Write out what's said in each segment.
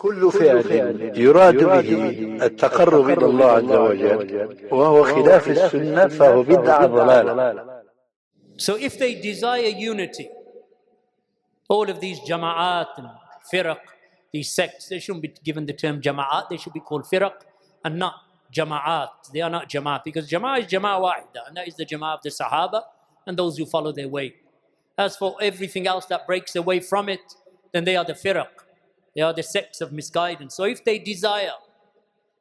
كل فعل يراد به التقرب إلى الله عز وجل وهو خلاف السنة فهو بدعة ضلالة. So if they desire unity, all of these jama'at and firaq, these sects, they shouldn't be given the term jama'at, they should be called firaq and not jama'at. They are not jama'at, because jama'at is jama'at wahida, and that is the jama'at of the Sahaba and those who follow their way. As for everything else that breaks away from it, then they are the firaq. They are the sects of misguidance. So if they desire,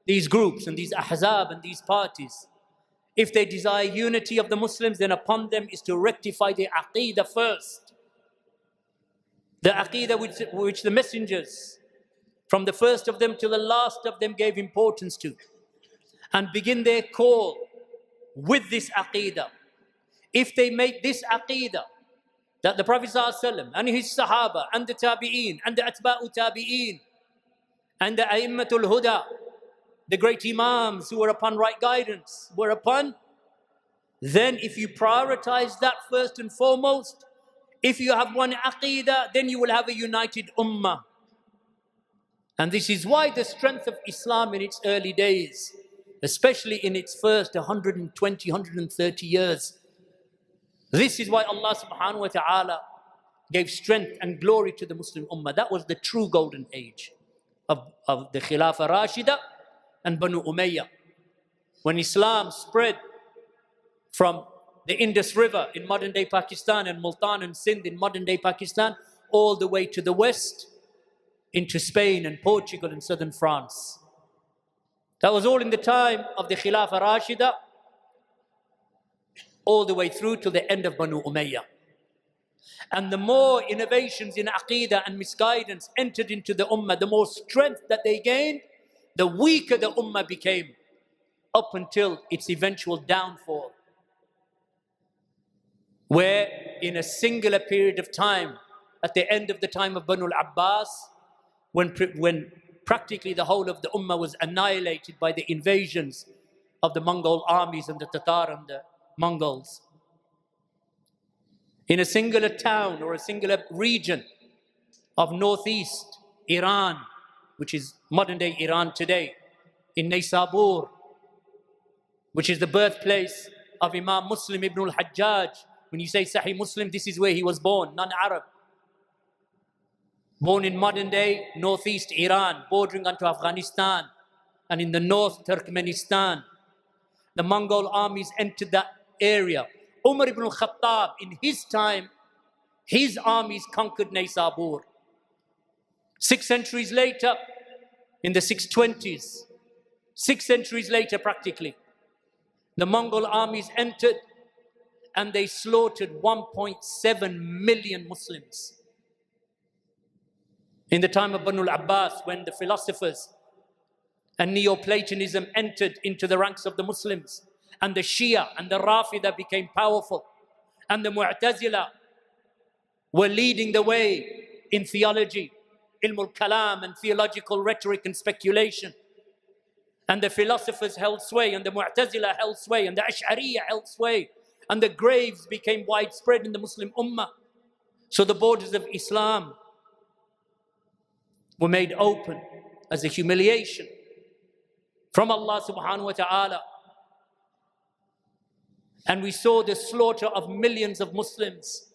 these groups and these ahzab and these parties, if they desire unity of the Muslims, then upon them is to rectify their aqeedah first. The aqeedah which the messengers, from the first of them to the last of them, gave importance to, and begin their call with this aqeedah. If they make this aqeedah, that the Prophet ﷺ and his Sahaba and the Tabi'een and the Atba'u Tabi'een and the A'immatul Huda, the great Imams who were upon right guidance, were upon, then if you prioritize that first and foremost, if you have one aqeedah, then you will have a united ummah. And this is why the strength of Islam in its early days, especially in its first 120, 130 years, this is why Allah subhanahu wa ta'ala gave strength and glory to the Muslim ummah. That was the true golden age of the Khilafah Rashida and Banu Umayyah. When Islam spread from the Indus River in modern day Pakistan and Multan and Sindh in modern day Pakistan, all the way to the west, into Spain and Portugal and southern France. That was all in the time of the Khilafah Rashida, all the way through to the end of Banu Umayyah. And the more innovations in aqeedah and misguidance entered into the ummah, the more strength that they gained, the weaker the ummah became, up until its eventual downfall, where in a singular period of time, at the end of the time of Banu al-Abbas, when practically the whole of the ummah was annihilated by the invasions of the Mongol armies and the Tatar and the Mongols. In a singular town or a singular region of northeast Iran, which is modern day Iran today, in Naysabur, which is the birthplace of Imam Muslim ibn al-Hajjaj. When you say Sahih Muslim, this is where he was born, non-Arab. Born in modern day northeast Iran, bordering onto Afghanistan, and in the north Turkmenistan. The Mongol armies entered that area. Umar ibn al-Khattab, in his time, his armies conquered Naysabur. 6 centuries later, in the 620s, 6 centuries later practically, the Mongol armies entered and they slaughtered 1.7 million Muslims. In the time of Banu al-Abbas, when the philosophers and Neoplatonism entered into the ranks of the Muslims, and the Shia and the Rafida became powerful, and the Mu'tazila were leading the way in theology, ilm al-kalam and theological rhetoric and speculation, and the philosophers held sway, and the Mu'tazila held sway, and the Ash'ariyya held sway, and the graves became widespread in the Muslim ummah. So the borders of Islam were made open as a humiliation from Allah subhanahu wa ta'ala. And we saw the slaughter of millions of Muslims.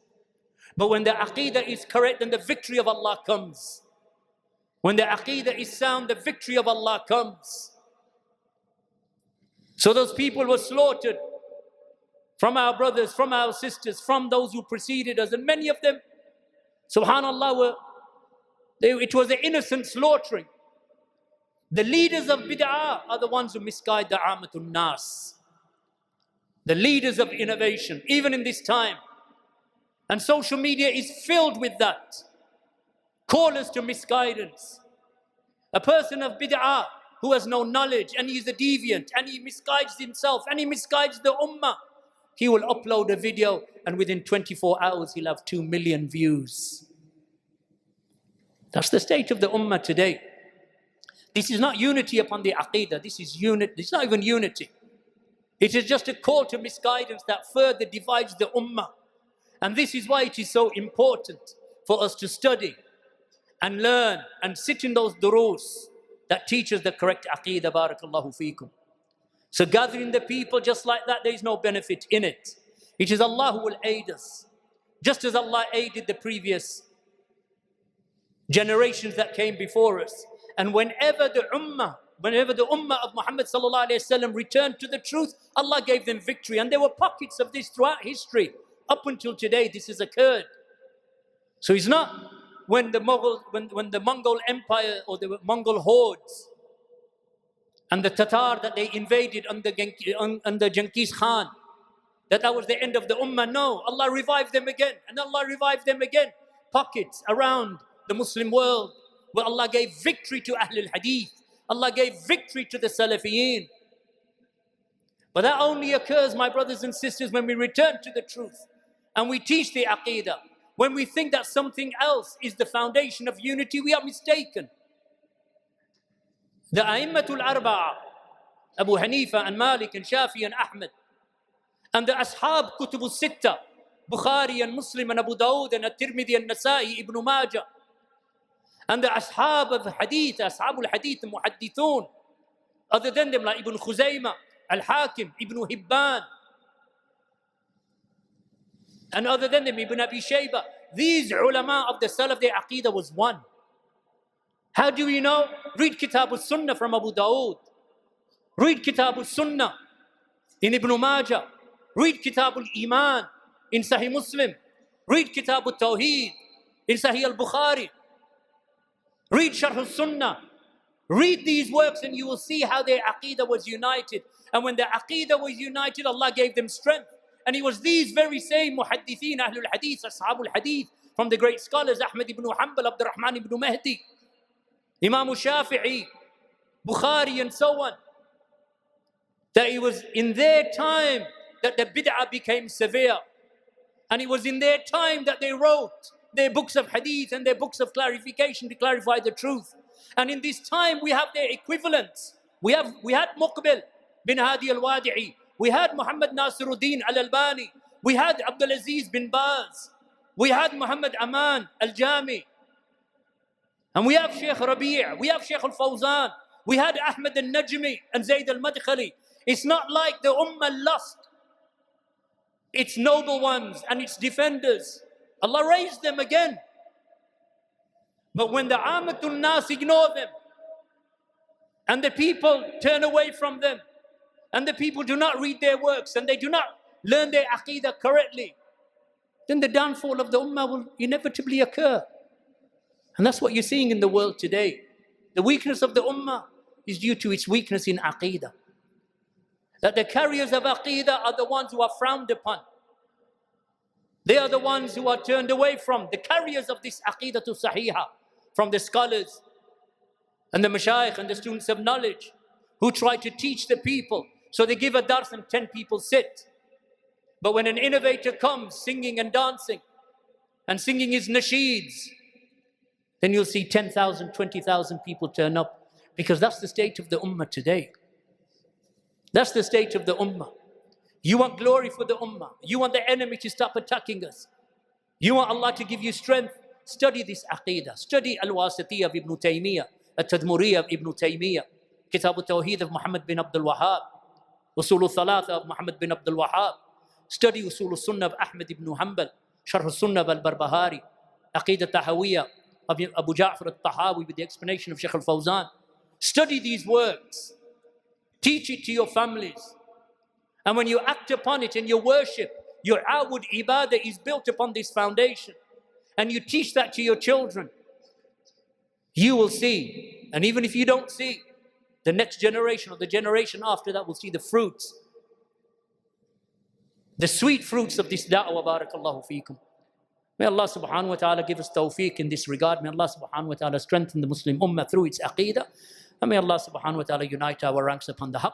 But when the aqeedah is correct, then the victory of Allah comes. When the aqeedah is sound, the victory of Allah comes. So those people were slaughtered, from our brothers, from our sisters, from those who preceded us. And many of them, subhanAllah, it was an innocent slaughtering. The leaders of bid'ah are the ones who misguide the amatul nas. The leaders of innovation, even in this time. And social media is filled with that. Callers to misguidance. A person of bid'ah who has no knowledge, and he's a deviant, and he misguides himself, and he misguides the ummah. He will upload a video, and within 24 hours, he'll have 2 million views. That's the state of the ummah today. This is not unity upon the aqeedah. This is not even unity. It is just a call to misguidance that further divides the ummah. And this is why it is so important for us to study and learn and sit in those durus that teach us the correct aqeedah, barakallahu feekum. So gathering the people just like that, there is no benefit in it. It is Allah who will aid us. Just as Allah aided the previous generations that came before us. And whenever the ummah of Muhammad sallallahu alayhi wasallam returned to the truth, Allah gave them victory. And there were pockets of this throughout history. Up until today, this has occurred. So it's not when the Mongol Empire or the Mongol hordes and the Tatar that they invaded under Genghis Khan, that was the end of the ummah. No, Allah revived them again, and Allah revived them again. Pockets around the Muslim world where Allah gave victory to Ahlul Hadith. Allah gave victory to the Salafiyin. But that only occurs, my brothers and sisters, when we return to the truth and we teach the aqeedah. When we think that something else is the foundation of unity, we are mistaken. The A'immatul Arba'a, Abu Hanifa and Malik and Shafi and Ahmed, and the Ashab Kutub al-Sitta, Bukhari and Muslim and Abu Dawud and At-Tirmidhi and Nasa'i, Ibn Majah, and the Ashab of Hadith, Ashabul Hadith, Muhaddithun, other than them like Ibn Khuzaymah, Al-Hakim, Ibn Hibban, and other than them Ibn Abi Shaybah. These ulama of the Salaf, their aqeedah was one. How do we know? Read Kitab al-Sunnah from Abu Dawud. Read Kitab al-Sunnah in Ibn Majah. Read Kitab al-Iman in Sahih Muslim. Read Kitab al-Tawheed in Sahih al-Bukhari. Read Sharh al-Sunnah. Read these works and you will see how their aqeedah was united. And when their aqeedah was united, Allah gave them strength. And it was these very same muhaddithin, Ahlul Hadith, Ashabul Hadith, from the great scholars, Ahmad ibn Hanbal, Abdurrahman ibn Mahdi, Imam Shafi'i, Bukhari and so on, that it was in their time that the bid'ah became severe. And it was in their time that they wrote their books of hadith and their books of clarification to clarify the truth. And in this time we have their equivalents. We had Muqbil bin Hadi al-Wadi'i. We had Muhammad Nasiruddin al-Albani. We had Abdul Aziz bin Baz. We had Muhammad Aman al-Jami. And we have Sheikh Rabi'. We have Sheikh al-Fawzan. We had Ahmad al-Najmi and Zayd al-Madkhali. It's not like the ummah lost its noble ones and its defenders. Allah raised them again. But when the Amatul Nas ignore them and the people turn away from them and the people do not read their works and they do not learn their aqeedah correctly, then the downfall of the ummah will inevitably occur. And that's what you're seeing in the world today. The weakness of the ummah is due to its weakness in aqeedah. That the carriers of aqeedah are the ones who are frowned upon. They are the ones who are turned away from. The carriers of this aqeedah to sahiha, from the scholars and the mashayikh and the students of knowledge who try to teach the people. So they give a dars and 10 people sit. But when an innovator comes singing and dancing and singing his nasheeds, then you'll see 10,000, 20,000 people turn up, because that's the state of the ummah today. That's the state of the ummah. You want glory for the ummah. You want the enemy to stop attacking us. You want Allah to give you strength. Study this aqeedah. Study Al-Wasitiyah of Ibn Taymiyyah, At-Tadmuriyah of Ibn Taymiyyah, Kitab al-Tawheed of Muhammad bin Abdul-Wahhab, Usul al-Thalatha of Muhammad bin Abdul-Wahhab. Study Usul al-Sunnah of Ahmad ibn Hanbal, Sharh al-Sunnah of Al-Barbahari, Aqeedah Tahawiyah of Abu Ja'far al-Tahawi with the explanation of Sheikh al-Fawzan. Study these works. Teach it to your families. And when you act upon it in your worship, your outward ibadah is built upon this foundation. And you teach that to your children. You will see, and even if you don't see, the next generation or the generation after that will see the fruits, the sweet fruits of this da'wah, barakallahu feekum. May Allah subhanahu wa ta'ala give us tawfiq in this regard. May Allah subhanahu wa ta'ala strengthen the Muslim ummah through its aqeedah. And may Allah subhanahu wa ta'ala unite our ranks upon the haqq.